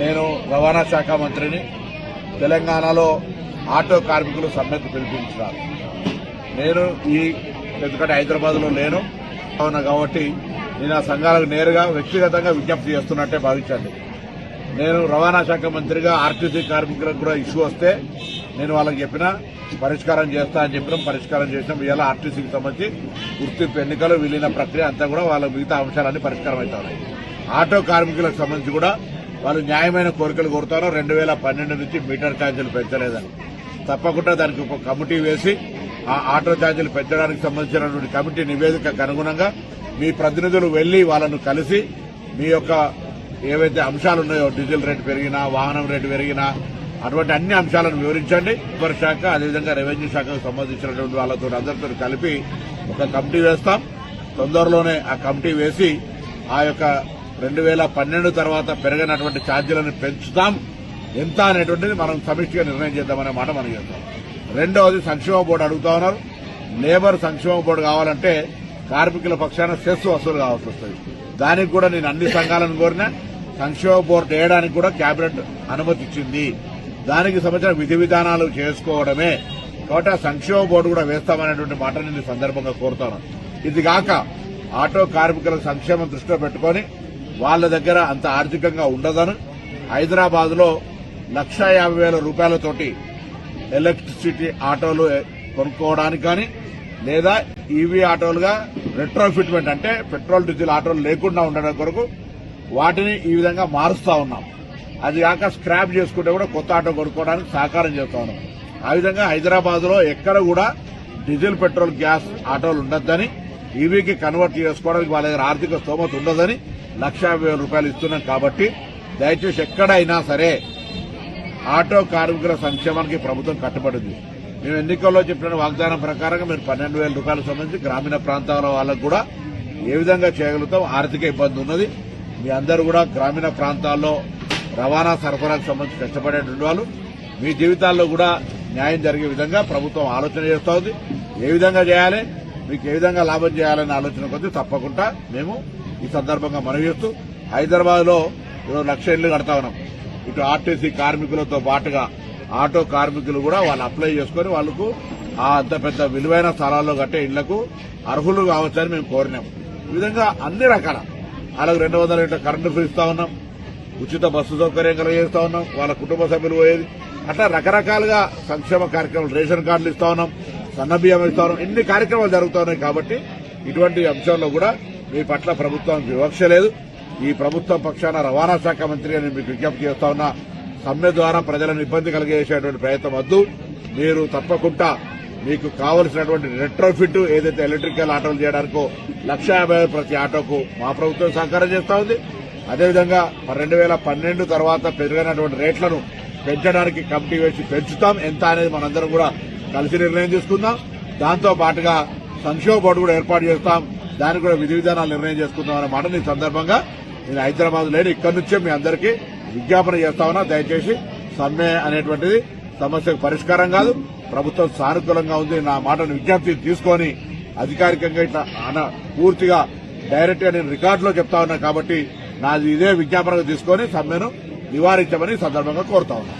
నేను రవాణా శాఖ మంత్రిని. తెలంగాణలో ఆటో కార్మికులు సమ్మెకు పిలిపించినారు. నేను ఎందుకంటే హైదరాబాద్లో లేను కాబట్టి నేను ఆ సంఘాలకు నేరుగా వ్యక్తిగతంగా విజ్ఞప్తి చేస్తున్నట్టే భావించండి. నేను రవాణా శాఖ మంత్రిగా ఆర్టీసీ కార్మికులకు కూడా ఇష్యూ వస్తే నేను వాళ్ళకి చెప్పినా పరిష్కారం చేస్తా అని చెప్పినాం. పరిష్కారం చేసినాం. ఇవాళ ఆర్టీసీకి సంబంధించి గుర్తింపు ఎన్నికలు విలీన ప్రక్రియ అంతా కూడా వాళ్ళ మిగతా అంశాలన్నీ పరిష్కారం అవుతాయి. ఆటో కార్మికులకు సంబంధించి కూడా వాళ్ళు న్యాయమైన కోరికలు కోరుతారు. 2012 నుంచి మీటర్ ఛార్జీలు పెంచలేదని. తప్పకుండా దానికి ఒక కమిటీ వేసి ఆ ఆటో ఛార్జీలు పెంచడానికి సంబంధించినటువంటి కమిటీ నివేదికకు అనుగుణంగా మీ ప్రతినిధులు వెళ్లి వాళ్ళను కలిసి మీ యొక్క ఏవైతే అంశాలు ఉన్నాయో డీజిల్ రేటు పెరిగినా, వాహనం రేటు పెరిగినా అటువంటి అన్ని అంశాలను వివరించండి. లేబర్ శాఖ అదేవిధంగా రెవెన్యూ శాఖకు సంబంధించినటువంటి వాళ్ళతో అందరితో కలిపి ఒక కమిటీ వేస్తాం. తొందరలోనే ఆ కమిటీ వేసి ఆ యొక్క 2012 తర్వాత పెరిగినటువంటి ఛార్జీలను పెంచుతాం ఎంత అనేటువంటిది మనం సమిష్టిగా నిర్ణయం చేద్దామనే మాట మనం చేస్తాం. రెండవది సంక్షేమ బోర్డు అడుగుతా ఉన్నారు. లేబర్ సంక్షేమ బోర్డు కావాలంటే కార్మికుల పక్షాన సెస్ వసూలు కావాల్సి వస్తుంది. దానికి కూడా నేను అన్ని సంఘాలను కోరినా సంక్షేమ బోర్డు వేయడానికి కూడా కేబినెట్ అనుమతి ఇచ్చింది. దానికి సంబంధించిన విధి విధానాలు చేసుకోవడమే కాబట్టి ఆ సంక్షేమ బోర్డు కూడా వేస్తామనేటువంటి మాట నేను ఈ సందర్భంగా కోరుతాను. ఇది కాక ఆటో కార్మికుల సంక్షేమం దృష్టిలో పెట్టుకుని వాళ్ళ దగ్గర అంత ఆర్థికంగా ఉండదని హైదరాబాద్ లో 1,50,000 రూపాయలతోటి ఎలక్ట్రిసిటీ ఆటోలు కొనుక్కోవడానికి కానీ లేదా ఈవీ ఆటోలుగా రెట్రోఫిట్మెంట్ అంటే పెట్రోల్ డీజిల్ ఆటోలు లేకుండా ఉండడం కొరకు వాటిని ఈ విధంగా మారుస్తా ఉన్నాం. అది కాక స్క్రాప్ చేసుకుంటే కూడా కొత్త ఆటో కొనుక్కోవడానికి సహకారం చేస్తా ఉన్నాం. ఆ విధంగా హైదరాబాద్ లో ఎక్కడ కూడా డీజిల్ పెట్రోల్ గ్యాస్ ఆటోలు ఉండొద్దని, ఈవీకి కన్వర్ట్ చేసుకోవడానికి వాళ్ళ దగ్గర ఆర్థిక స్తోమత ఉండదని 1,50,000 రూపాయలు ఇస్తున్నాం. కాబట్టి దయచేసి ఎక్కడైనా సరే ఆటో కార్మికుల సంక్షేమానికి ప్రభుత్వం కట్టుబడింది. మేము ఎన్నికల్లో చెప్పిన వాగ్దానం ప్రకారంగా మీరు 12,000 రూపాయలకు సంబంధించి గ్రామీణ ప్రాంతాల వాళ్ళకు కూడా ఏ విధంగా చేయగలుగుతాం. ఆర్థిక ఇబ్బంది ఉన్నది. మీ అందరూ కూడా గ్రామీణ ప్రాంతాల్లో రవాణా సరఫరాకు సంబంధించి కష్టపడేటువంటి వాళ్ళు మీ జీవితాల్లో కూడా న్యాయం జరిగే విధంగా ప్రభుత్వం ఆలోచన చేస్తూ ఉంది. ఏ విధంగా చేయాలి, మీకు ఏ విధంగా లాభం చేయాలనే ఆలోచన కొద్దీ తప్పకుండా మేము ఈ సందర్భంగా మనవి చేస్తూ హైదరాబాద్ లో 1,00,000 ఇళ్లు కడతా ఉన్నాం. ఇటు ఆర్టీసీ కార్మికులతో పాటుగా ఆటో కార్మికులు కూడా వాళ్ళు అప్లై చేసుకుని వాళ్లకు అంత పెద్ద విలువైన స్థలాల్లో కట్టే ఇళ్లకు అర్హులు కావచ్చని మేము కోరినాం. ఈ విధంగా అన్ని రకాల వాళ్ళకు 200 యూనిట్ల కరెంటు ఫ్రీ ఇస్తా ఉన్నాం. ఉచిత బస్సు సౌకర్యం కలిగిస్తా ఉన్నాం. వాళ్ళ కుటుంబ సభ్యులు పోయేది అట్లా రకరకాలుగా సంక్షేమ కార్యక్రమాలు, రేషన్ కార్డులు ఇస్తా ఉన్నాం, సన్న బియ్యం ఇస్తా ఉన్నాం. ఇన్ని కార్యక్రమాలు జరుగుతా ఉన్నాయి. కాబట్టి ఇటువంటి అంశాల్లో కూడా మీ పట్ల ప్రభుత్వానికి వివక్ష లేదు. ఈ ప్రభుత్వం పక్షాన రవాణా శాఖ మంత్రిగా నేను మీకు విజ్ఞప్తి చేస్తా ఉన్నా. సమ్మె ద్వారా ప్రజలను ఇబ్బంది కలిగేసేటువంటి ప్రయత్నం వద్దు. మీరు తప్పకుండా మీకు కావలసినటువంటి రెట్రోఫిట్ ఏదైతే ఎలక్ట్రికల్ ఆటోలు చేయడానికో 1,50,000 ప్రతి ఆటోకు మా ప్రభుత్వం సహకారం చేస్తా ఉంది. అదేవిధంగా 2012 తర్వాత పెరిగినటువంటి రేట్లను పెంచడానికి కమిటీ వేసి పెంచుతాం. ఎంత అనేది మనందరం కూడా కలిసి నిర్ణయం తీసుకుందాం. దాంతో పాటుగా సంక్షేమ బోర్డు కూడా ఏర్పాటు చేస్తాం. దానికి కూడా విధి విధానాలు నిర్ణయం చేసుకుందాం అనే మాట ఈ సందర్భంగా నేను హైదరాబాద్ లేని ఇక్కడి నుంచే మీ అందరికీ విజ్ఞాపన చేస్తా ఉన్నా. దయచేసి సమ్మె అనేటువంటిది సమస్యకు పరిష్కారం కాదు. ప్రభుత్వం సానుకూలంగా ఉంది. నా మాటను విజ్ఞప్తి తీసుకొని అధికారికంగా ఇట్లా పూర్తిగా డైరెక్ట్ గా నేను రికార్డులో చెప్తా ఉన్నా. కాబట్టి నాది ఇదే విజ్ఞాపనగా తీసుకొని సమ్మెను నివారించమని సందర్భంగా కోరుతా ఉన్నా.